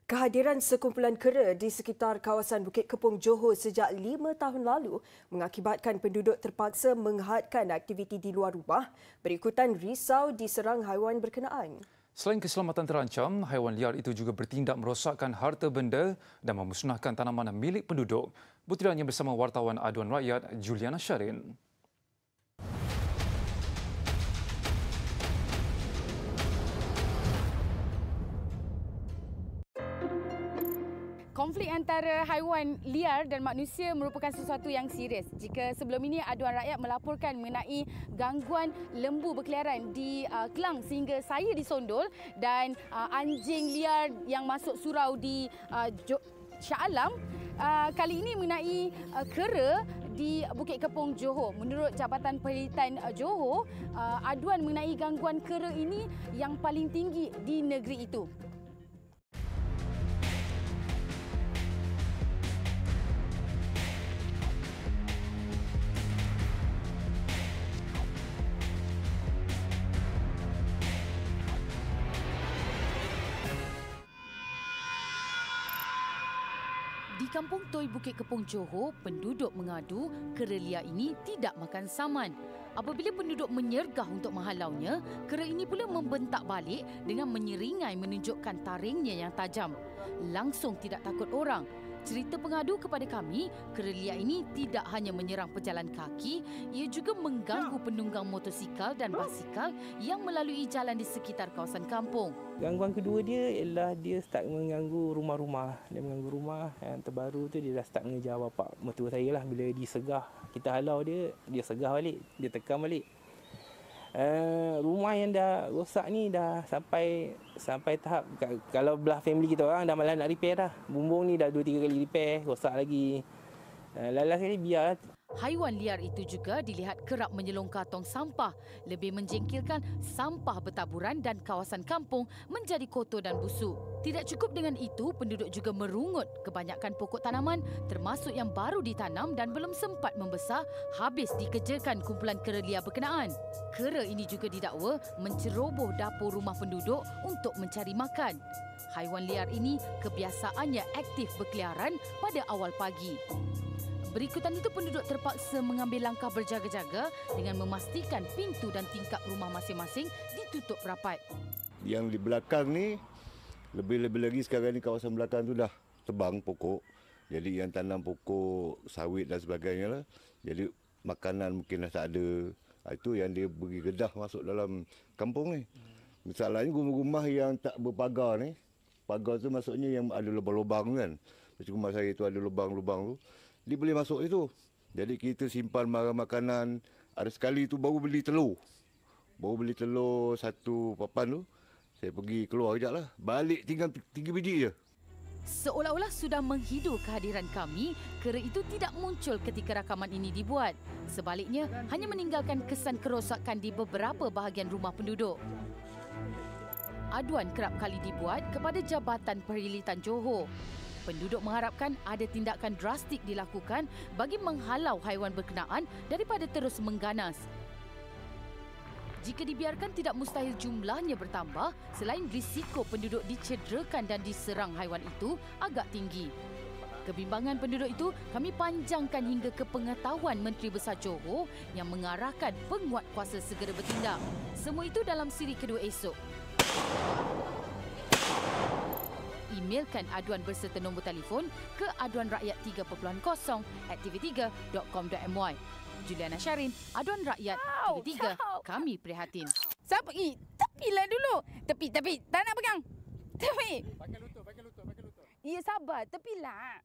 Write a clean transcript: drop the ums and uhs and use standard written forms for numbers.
Kehadiran sekumpulan kera di sekitar kawasan Bukit Kepong Johor sejak 5 tahun lalu mengakibatkan penduduk terpaksa menghadkan aktiviti di luar rumah berikutan risau diserang haiwan berkenaan. Selain keselamatan terancam, haiwan liar itu juga bertindak merosakkan harta benda dan memusnahkan tanaman milik penduduk. Butirannya bersama wartawan Aduan Rakyat Juliana Syarin. Konflik antara haiwan liar dan manusia merupakan sesuatu yang serius. Jika sebelum ini Aduan Rakyat melaporkan mengenai gangguan lembu berkeliaran di Kelang sehingga saya disondol dan anjing liar yang masuk surau di Shah Alam, kali ini mengenai kera di Bukit Kepong Johor. Menurut Jabatan Penelitian Johor, aduan mengenai gangguan kera ini yang paling tinggi di negeri itu. Di Kampung Toi Bukit Kepong Johor, penduduk mengadu kera liar ini tidak makan saman. Apabila penduduk menyergah untuk menghalaunya, kera ini pula membentak balik dengan menyeringai menunjukkan taringnya yang tajam. Langsung tidak takut orang. Cerita pengadu kepada kami, kera liar ini tidak hanya menyerang pejalan kaki, ia juga mengganggu penunggang motosikal dan basikal yang melalui jalan di sekitar kawasan kampung. Gangguan kedua dia ialah dia start mengganggu rumah-rumah. Dia mengganggu rumah. Yang terbaru tu dia dah start mengejar bapak mertua saya lah. Bila disegah, kita halau dia segah balik. Dia tekan balik. Rumah yang dah rosak ni dah sampai tahap, kalau belah family kita orang dah malah nak repair dah. Bumbung ni dah 2-3 kali repair, rosak lagi. Last kali biar. Haiwan liar itu juga dilihat kerap menyelongkar tong sampah. Lebih menjengkelkan, sampah bertaburan dan kawasan kampung menjadi kotor dan busuk. Tidak cukup dengan itu, penduduk juga merungut kebanyakan pokok tanaman termasuk yang baru ditanam dan belum sempat membesar habis dikejarkan kumpulan kera liar berkenaan. Kera ini juga didakwa menceroboh dapur rumah penduduk untuk mencari makan. Haiwan liar ini kebiasaannya aktif berkeliaran pada awal pagi. Berikutan itu, penduduk terpaksa mengambil langkah berjaga-jaga dengan memastikan pintu dan tingkap rumah masing-masing ditutup rapat. Yang di belakang ni, lebih-lebih lagi sekarang ni kawasan belakang tu dah tebang pokok. Jadi yang tanam pokok sawit dan sebagainya lah. Jadi makanan mungkin dah tak ada. Itu yang dia beri gedah masuk dalam kampung ni. Misalnya rumah-rumah yang tak berpagar ni, pagar tu maksudnya yang ada lubang-lubang kan. Macam rumah saya tu ada lubang-lubang tu. Dia boleh masuk itu. Jadi kita simpan barang makanan. Ada sekali tu baru beli telur. Baru beli telur satu papan tu. Saya pergi keluar sekejap lah. Balik tinggal 3 biji je. Seolah-olah sudah menghidu kehadiran kami, kera itu tidak muncul ketika rakaman ini dibuat. Sebaliknya, hanya meninggalkan kesan kerosakan di beberapa bahagian rumah penduduk. Aduan kerap kali dibuat kepada Jabatan Penelitian Johor. Penduduk mengharapkan ada tindakan drastik dilakukan bagi menghalau haiwan berkenaan daripada terus mengganas. Jika dibiarkan, tidak mustahil jumlahnya bertambah selain risiko penduduk dicederakan dan diserang haiwan itu agak tinggi. Kebimbangan penduduk itu kami panjangkan hingga ke pengetahuan Menteri Besar Johor yang mengarahkan penguatkuasa segera bertindak. Semua itu dalam siri kedua esok. Emailkan aduan berserta nombor telefon ke aduanrakyat 3.0@tv3.com.my. Juliana Syarin, Aduan Rakyat TV3. Kami prihatin. Siapa? Tepilah dulu. Tepi. Tak nak pegang. Tepi. Pakai lutut. Ya, sabar. Tepilah.